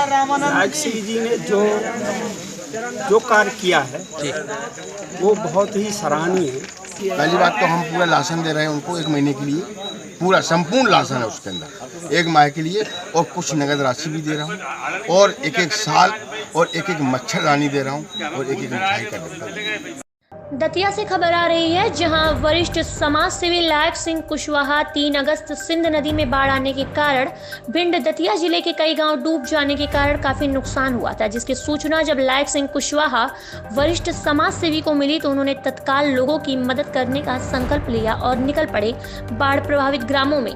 नायक सिंह जी ने जो कार्य किया है वो बहुत ही सराहनीय है। पहली बात तो हम पूरा लाशन दे रहे हैं उनको 1 महीने के लिए, पूरा संपूर्ण लाशन है उसके अंदर 1 माह के लिए, और कुछ नगद राशि भी दे रहा हूँ, और 1-1 साल और 1-1 मच्छरदानी दे रहा हूँ, और 1-1 मिठाई का डब्बा। दतिया से खबर आ रही है, जहां वरिष्ठ समाज सेवी लायक सिंह कुशवाहा 3 अगस्त सिंध नदी में बाढ़ आने के कारण भिंड दतिया जिले के कई गांव डूब जाने के कारण काफी नुकसान हुआ था, जिसकी सूचना जब लायक सिंह कुशवाहा वरिष्ठ समाज सेवी को मिली तो उन्होंने तत्काल लोगों की मदद करने का संकल्प लिया और निकल पड़े बाढ़ प्रभावित ग्रामों में,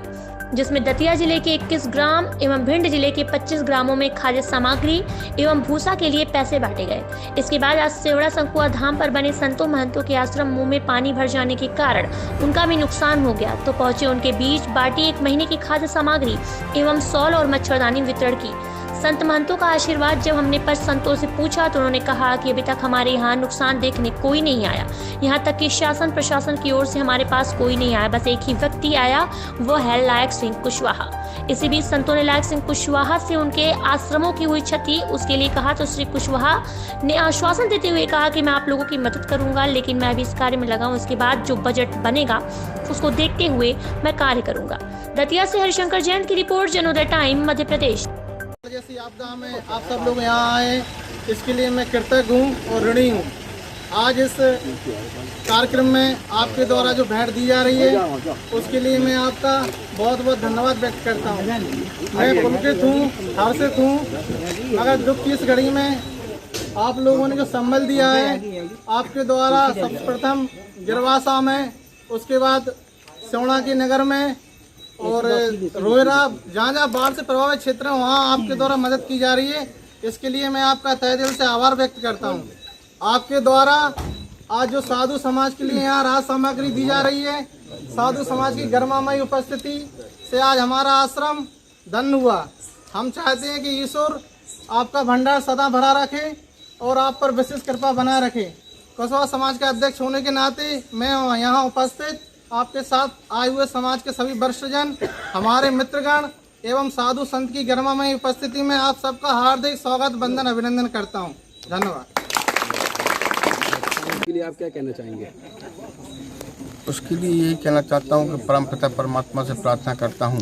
जिसमें दतिया जिले के 21 ग्राम एवं भिंड जिले के 25 ग्रामों में खाद्य सामग्री एवं भूसा के लिए पैसे बांटे गए। इसके बाद आज सेवड़ा संकुआ धाम पर बने संतों महंतों के आश्रम मुंह में पानी भर जाने के कारण उनका भी नुकसान हो गया, तो पहुंचे उनके बीच बांटी 1 महीने की खाद्य सामग्री एवं शॉल और मच्छरदानी वितरण की। संत महंतों का आशीर्वाद जब हमने पर संतों से पूछा तो उन्होंने कहा कि अभी तक हमारे यहाँ नुकसान देखने कोई नहीं आया, यहाँ तक कि शासन प्रशासन की ओर से हमारे पास कोई नहीं आया, बस एक ही व्यक्ति आया, वो है लायक सिंह कुशवाहा। इसी बीच संतों ने लायक सिंह कुशवाहा से उनके आश्रमों की हुई क्षति उसके लिए कहा, तो श्री कुशवाहा ने आश्वासन देते हुए कहा कि मैं आप लोगों की मदद करूंगा, लेकिन मैं अभी इस कार्य में लगा हूँ, इसके बाद जो बजट बनेगा उसको देखते हुए मैं कार्य करूंगा। दतिया से हरिशंकर जैन की रिपोर्ट, जनोदय टाइम, मध्य प्रदेश। जैसी आपदा में आप सब लोग यहाँ आए, इसके लिए मैं कृतज्ञ हूँ और ऋणी हूँ। आज इस कार्यक्रम में आपके द्वारा जो भेंट दी जा रही है उसके लिए मैं आपका बहुत बहुत धन्यवाद व्यक्त करता हूँ। मैं पुलकित हूँ, हर्षित हूँ, मगर दुख की इस घड़ी में आप लोगों ने जो संबल दिया है आपके द्वारा, सर्वप्रथम गिरवासा में, उसके बाद सेवड़ा के नगर में और रोहरा, जहाँ बाढ़ से प्रभावित क्षेत्र है वहाँ आपके द्वारा मदद की जा रही है। इसके लिए मैं आपका तहे दिल से आभार व्यक्त करता हूँ। आपके द्वारा आज जो साधु समाज के लिए यहाँ राहत सामग्री दी जा रही है, साधु समाज की गर्मामयी उपस्थिति से आज हमारा आश्रम धन्य हुआ। हम चाहते हैं कि ईश्वर आपका भंडार सदा भरा रखे और आप पर विशेष कृपा बनाए रखे। कुशवाहा समाज के अध्यक्ष होने के नाते मैं यहाँ उपस्थित आपके साथ आए हुए समाज के सभी वरिष्ठजन, हमारे मित्रगण एवं साधु संत की गर्मामयी उपस्थिति में आप सबका हार्दिक स्वागत, वंदन, अभिनंदन करता हूं। धन्यवाद। उसके लिए आप क्या कहना चाहेंगे? उसके लिए यही कहना चाहता हूँ कि परमपिता परमात्मा से प्रार्थना करता हूँ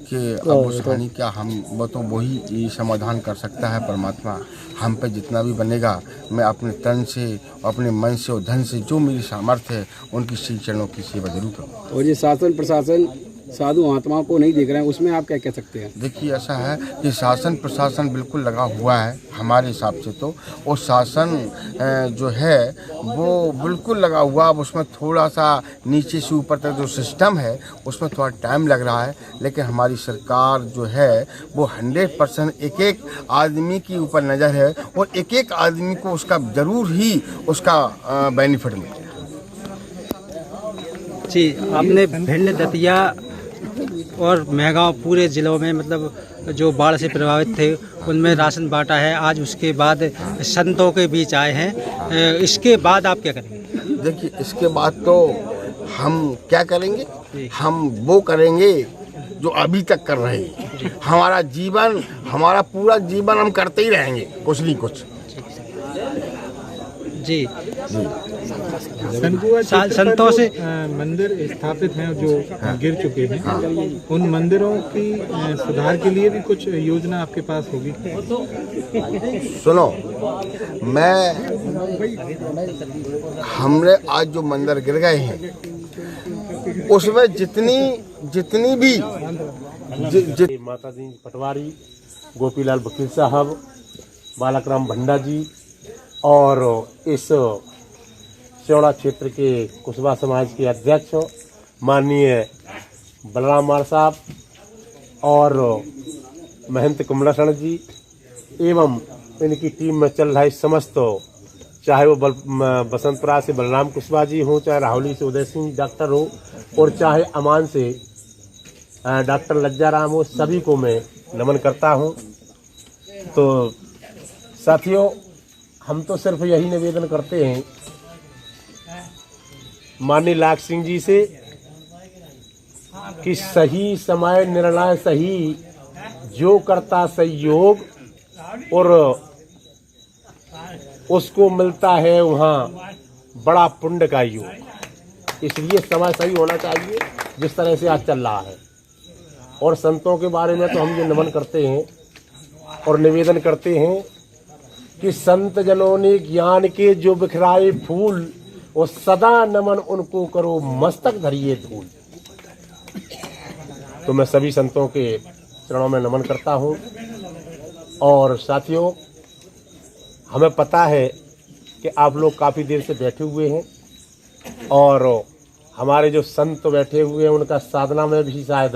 कि अब उस हानि का हम वो तो वही समाधान कर सकता है परमात्मा। हम पे जितना भी बनेगा मैं अपने तन से, अपने मन से और धन से जो मेरी सामर्थ्य है उनकी श्री चरणों की सेवा जरूर करूँ। और ये शासन प्रशासन साधु महात्माओं को नहीं देख रहे हैं, उसमें आप क्या कह सकते हैं? देखिए ऐसा है कि शासन प्रशासन बिल्कुल लगा हुआ है हमारे हिसाब से तो, और शासन जो है वो बिल्कुल लगा हुआ। अब उसमें थोड़ा सा नीचे से ऊपर तक जो सिस्टम है उसमें थोड़ा टाइम लग रहा है, लेकिन हमारी सरकार जो है वो 100% एक आदमी के ऊपर नज़र है और एक आदमी को उसका ज़रूर ही उसका बेनिफिट मिलेगा। जी, आपने भिंड, दतिया और मेहगांव पूरे ज़िलों में मतलब जो बाढ़ से प्रभावित थे उनमें राशन बांटा है। आज उसके बाद संतों के बीच आए हैं, इसके बाद आप क्या करेंगे? देखिए इसके बाद तो हम क्या करेंगे, हम वो करेंगे जो अभी तक कर रहे हैं। हमारा जीवन, हमारा पूरा जीवन हम करते ही रहेंगे कुछ नहीं कुछ। जी, संतों से मंदिर स्थापित हैं जो गिर चुके हैं, उन मंदिरों की सुधार के लिए भी कुछ योजना आपके पास होगी? सुनो, हमने आज जो मंदिर गिर गए हैं उसमें जितनी भी माता दी पटवारी, गोपीलाल वकील साहब, बालकराम भंडा जी और इस सेवड़ा क्षेत्र के कुशवाहा समाज के अध्यक्ष माननीय बलराम मार साहब और महंत कमलासण जी एवं इनकी टीम में चल रहा है समस्त, चाहे वो बसंतपुरा से बलराम कुशवाहा जी हो, चाहे राहुली से उदय सिंह डॉक्टर हो और चाहे अमान से डॉक्टर लज्जाराम हो, सभी को मैं नमन करता हूं। तो साथियों, हम तो सिर्फ यही निवेदन करते हैं माननीय लायक सिंह जी से कि सही समय निर्णय, सही जो करता सहयोग और उसको मिलता है वहाँ बड़ा पुण्य का योग। इसलिए समय सही होना चाहिए जिस तरह से आज चल रहा है। और संतों के बारे में तो हम ये नमन करते हैं और निवेदन करते हैं कि संत जनों ने ज्ञान के जो बिखराए फूल, वो सदा नमन उनको करो मस्तक धरिए धूल। तो मैं सभी संतों के चरणों में नमन करता हूँ। और साथियों, हमें पता है कि आप लोग काफ़ी देर से बैठे हुए हैं और हमारे जो संत बैठे हुए हैं उनका साधना में भी शायद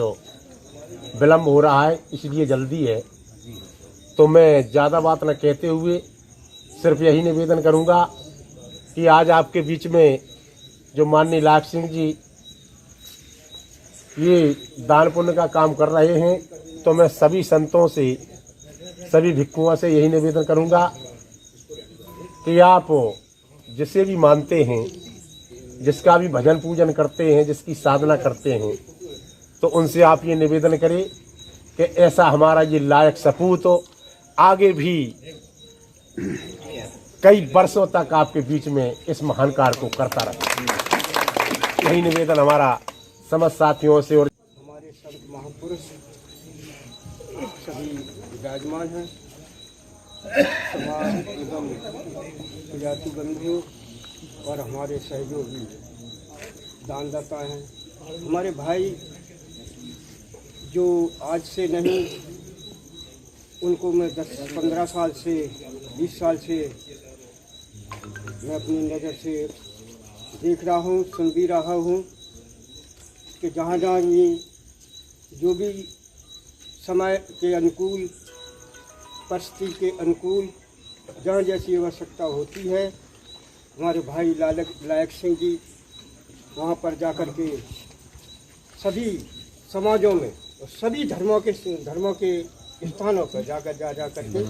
विलम्ब हो रहा है, इसलिए जल्दी है। तो मैं ज़्यादा बात न कहते हुए सिर्फ यही निवेदन करूँगा कि आज आपके बीच में जो माननीय लाख सिंह जी ये दान पुण्य का काम कर रहे हैं, तो मैं सभी संतों से, सभी भिक्षुओं से यही निवेदन करूँगा कि आप जिसे भी मानते हैं, जिसका भी भजन पूजन करते हैं, जिसकी साधना करते हैं, तो उनसे आप ये निवेदन करें कि ऐसा हमारा ये लायक सपूत हो आगे भी कई वर्षों तक आपके बीच में इस महान कार्य को करता रहे। यही निवेदन हमारा समस्त साथियों से। और हमारे संत महापुरुष सभी विराजमान हैं, समाज एवं जाति बंधु और हमारे सहयोगी दानदाता हैं। हमारे भाई जो आज से नहीं, उनको मैं 10-15 साल से, 20 साल से मैं अपनी नज़र से देख रहा हूँ, सुन भी रहा हूँ कि जहाँ जहाँ ये जो भी समय के अनुकूल, परिस्थिति के अनुकूल जहाँ जैसी आवश्यकता होती है, हमारे भाई लायक सिंह जी वहाँ पर जाकर के सभी समाजों में और सभी धर्मों के स्थानों पर जा कर के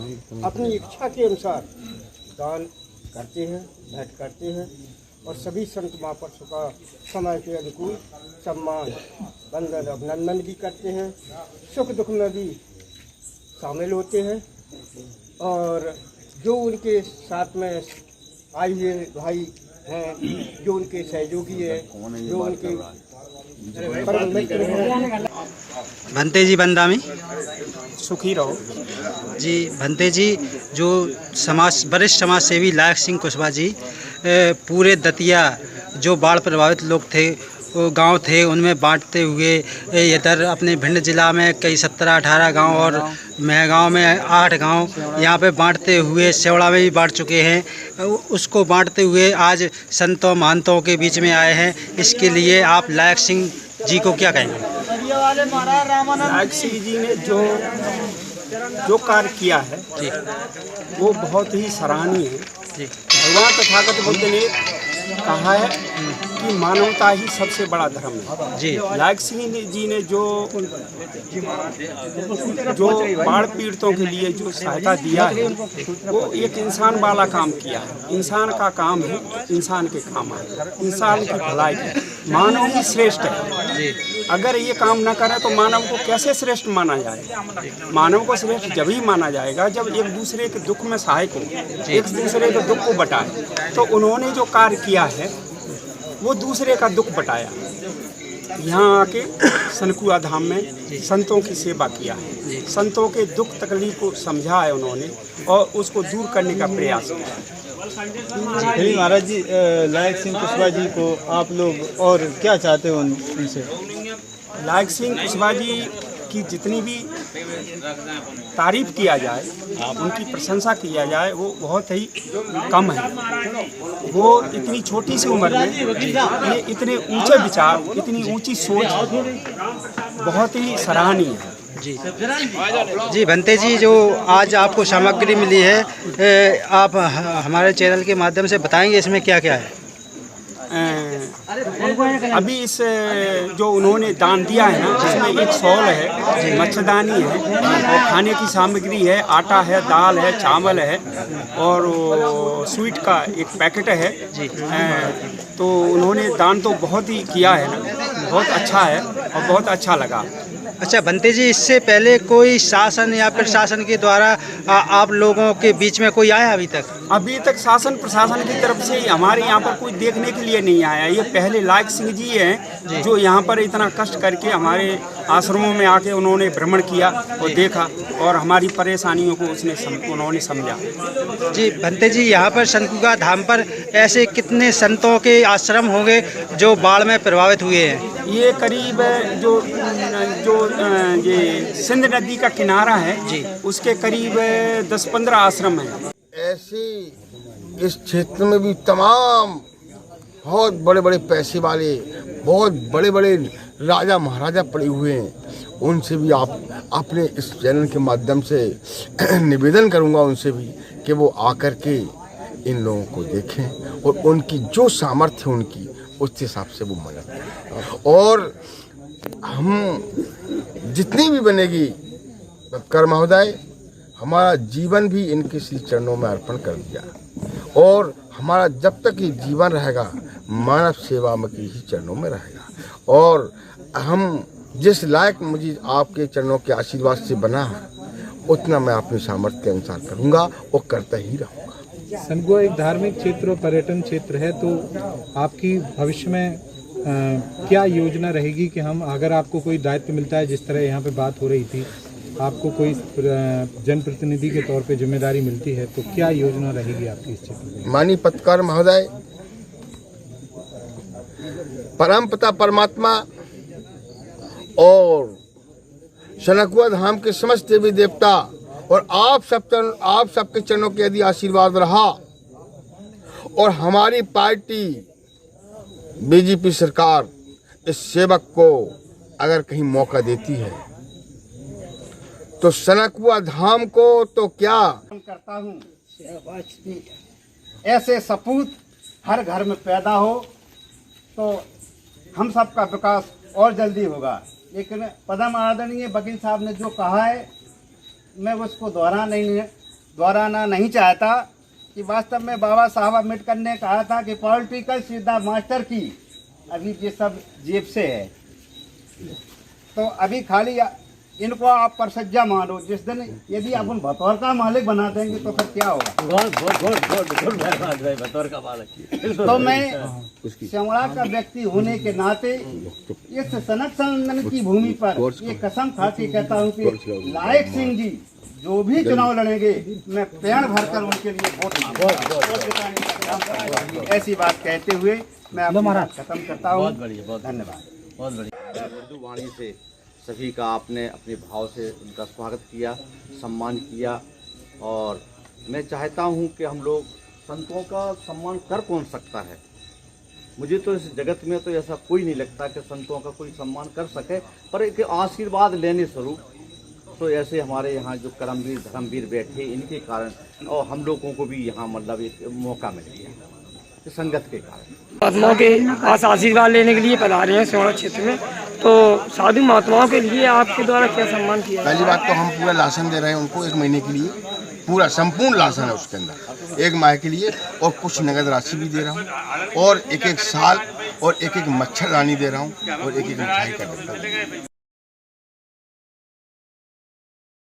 अपनी इच्छा के अनुसार दान करते हैं, भेंट करते हैं और सभी संत महापुरुषों का समय के अनुकूल सम्मान, वंदन, अभिनंदन भी करते हैं, सुख दुख में भी शामिल होते हैं। और जो उनके साथ में आए हुए भाई हैं, जो उनके सहयोगी हैं, जो उनके परम मित्र हैं। भंते जी बंदामी सुखी रहो जी। भंते जी, जो वरिष्ठ समाज सेवी लायक सिंह कुशवाहा जी पूरे दतिया जो बाढ़ प्रभावित लोग थे, वो गांव थे, उनमें बांटते हुए इधर अपने भिंड जिला में कई 17-18 गांव और महगांव में 8 गांव यहाँ पे बांटते हुए, सेवड़ा में भी बांट चुके हैं। उसको बांटते हुए आज संतों महंतों के बीच में आए हैं। इसके लिए आप लायक सिंह जी को क्या कहेंगे? लायक सिंह जी ने जो कार्य किया है जी, वो बहुत ही सराहनीय है जी। भगवान तथागत बुद्ध ने कहा है कि मानवता ही सबसे बड़ा धर्म है जी। लायक सिंह जी ने जो बाढ़ पीड़ितों के लिए जो सहायता दिया है, वो एक इंसान वाला काम किया है। इंसान का काम है इंसान के काम है, इंसान की भलाई है। मानव ही श्रेष्ठ है जी। अगर ये काम न करें तो मानव को कैसे श्रेष्ठ माना जाएगा? मानव को श्रेष्ठ जब ही माना जाएगा जब एक दूसरे के दुख में सहायक हो, एक दूसरे के दुख को बटाए। तो उन्होंने जो कार्य किया है वो दूसरे का दुख बटाया। यहाँ आके सनकुआ धाम में संतों की सेवा किया है, संतों के दुख तकलीफ को समझा है उन्होंने और उसको दूर करने का प्रयास किया। चलिए महाराज जी, लायक सिंह कुशवाहा जी को आप लोग और क्या चाहते हो उनसे? लायक सिंह कुशवाहा जी की जितनी भी तारीफ किया जाए, उनकी प्रशंसा किया जाए, वो बहुत ही कम है। वो इतनी छोटी सी उम्र में ये इतने ऊंचे विचार, इतनी ऊंची सोच बहुत ही सराहनीय है जी। जी भंते जी, जो आज आपको सामग्री मिली है, आप हमारे चैनल के माध्यम से बताएंगे इसमें क्या क्या है? अभी इस जो उन्होंने दान दिया है ना, जिसमें एक शॉल है, मच्छरदानी है और खाने की सामग्री है, आटा है, दाल है, चावल है और स्वीट का एक पैकेट है जी। तो उन्होंने दान तो बहुत ही किया है ना, बहुत अच्छा है और बहुत अच्छा लगा। अच्छा बंते जी, इससे पहले कोई शासन या प्रशासन के द्वारा आप लोगों के बीच में कोई आया अभी तक? अभी तक शासन प्रशासन की तरफ से हमारे यहाँ पर कोई देखने के लिए नहीं आया। ये पहले लायक सिंह जी हैं जो यहाँ पर इतना कष्ट करके हमारे आश्रमों में आके उन्होंने भ्रमण किया और देखा और हमारी परेशानियों को उन्होंने समझा। जी बंते जी, यहाँ पर शंकुका धाम पर ऐसे कितने संतों के आश्रम होंगे जो बाढ़ में प्रभावित हुए हैं? ये करीब जो ये सिंध नदी का किनारा है जी, उसके करीब 10-15 आश्रम हैं। ऐसे इस क्षेत्र में भी तमाम बहुत बड़े बड़े पैसे वाले, बहुत बड़े बड़े राजा महाराजा पड़े हुए हैं। उनसे भी आप अपने इस चैनल के माध्यम से निवेदन करूंगा उनसे भी कि वो आकर के इन लोगों को देखें और उनकी जो सामर्थ्य उनकी उस हिसाब से वो मदद करें। और हम जितनी भी बनेगी कर महोदय, हमारा जीवन भी इनके श्री चरणों में अर्पण कर दिया और हमारा जब तक ये जीवन रहेगा मानव सेवा में की ही चरणों में रहेगा। और हम जिस लायक मुझे आपके चरणों के आशीर्वाद से बना है उतना मैं अपने सामर्थ्य के अनुसार करूँगा और करता ही रहूँगा। सनकुआ एक धार्मिक क्षेत्र और पर्यटन क्षेत्र है, तो आपकी भविष्य में क्या योजना रहेगी कि हम, अगर आपको कोई दायित्व मिलता है, जिस तरह यहाँ पे बात हो रही थी, आपको कोई जनप्रतिनिधि के तौर पे जिम्मेदारी मिलती है, तो क्या योजना रहेगी आपकी इस क्षेत्र में? माननीय पत्रकार महोदय, परमपिता परमात्मा और सनकुआ धाम के समस्त देवी देवता और आप सबके चरणों के यदि आशीर्वाद रहा और हमारी पार्टी बीजेपी सरकार इस सेवक को अगर कहीं मौका देती है तो सनकुआ धाम को तो क्या करता हूँ, ऐसे सपूत हर घर में पैदा हो तो हम सबका विकास और जल्दी होगा। लेकिन पदम आदरणीय वकील साहब ने जो कहा है मैं उसको दोहराना नहीं चाहता कि वास्तव में बाबा साहब अम्बेडकर ने कहा था कि पॉलिटिकल सीधा मास्टर की अभी ये सब जेब से है, तो अभी खाली इनको आप परसज्जा मानो। जिस दिन यदि अपन बतौर का मालिक बना देंगे तो फिर क्या होगा। तो मैं श्यामला का व्यक्ति होने के नाते इस सनक संदन की भूमि पर ये कसम खा के कहता हूँ कि लायक सिंह जी जो भी चुनाव लड़ेंगे मैं पेड़ भरकर उनके लिए वोट दूंगा। ऐसी बात कहते हुए मैं अपनी बात खत्म करता हूँ। धन्यवाद। बहुत बढ़िया। मृदु वाणी से सभी का आपने अपने भाव से उनका स्वागत किया, सम्मान किया, और मैं चाहता हूं कि हम लोग संतों का सम्मान कर कौन सकता है। मुझे तो इस जगत में तो ऐसा कोई नहीं लगता कि संतों का कोई सम्मान कर सके, पर एक आशीर्वाद लेने स्वरूप तो ऐसे हमारे यहाँ जो कर्मवीर धर्मवीर बैठे इनके कारण और हम लोगों को भी यहाँ मतलब एक मौका मिल गया संगत के कारण। महात्माओं के पास आशीर्वाद लेने के लिए पधारे हैं सिहोड़ा क्षेत्र में, तो साधु महात्माओं के लिए आपके द्वारा क्या सम्मान किया? पहली बात तो हम पूरा लाशन दे रहे हैं उनको 1 महीने के लिए, पूरा संपूर्ण लाशन है उसके अंदर 1 माह के लिए, और कुछ नगद राशि भी दे रहा हूँ और एक साल और एक मच्छरदानी दे रहा हूँ और एक मिठाई का डब्बा।